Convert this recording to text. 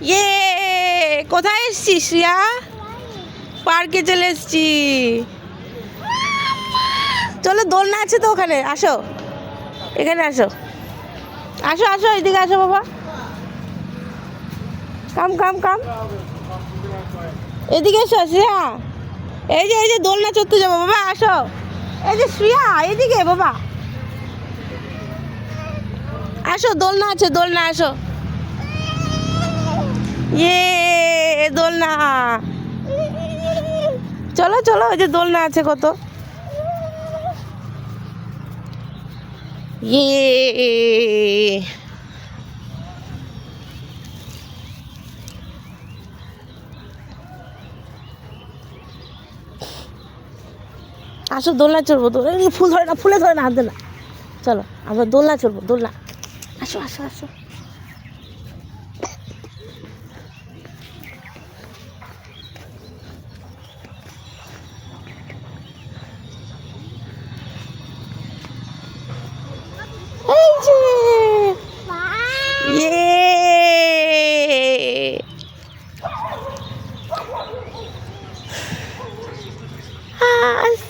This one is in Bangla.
ইয়ে, কোথায় এসছিস শ্রিয়া? পার্কে চলে এসছি। চলো, দোলনা আছে তো ওখানে, আসো এখানে আসো। আসো আসো, এদিকে আসো বাবা। কাম কাম কাম, এদিকে এসো শ্রিয়া। এই যে দোলনা চড়তে যাবো বাবা, আসো। এই যে শ্রিয়া, এদিকে বাবা আসো, দোলনা আছে, দোলনা আসো। ইয়ে, দোলনা। চলো চলো, ওই যে দোলনা আছে কত। ইয়ে, আসো দোলনা চড়বো। দোলনা ফুল ধরে না, ফুলে ধরে না, হাত না। চলো আমরা দোলনা চড়বো, দোলনা। আসো আসো আসো। এই যে, ইয়ে, আস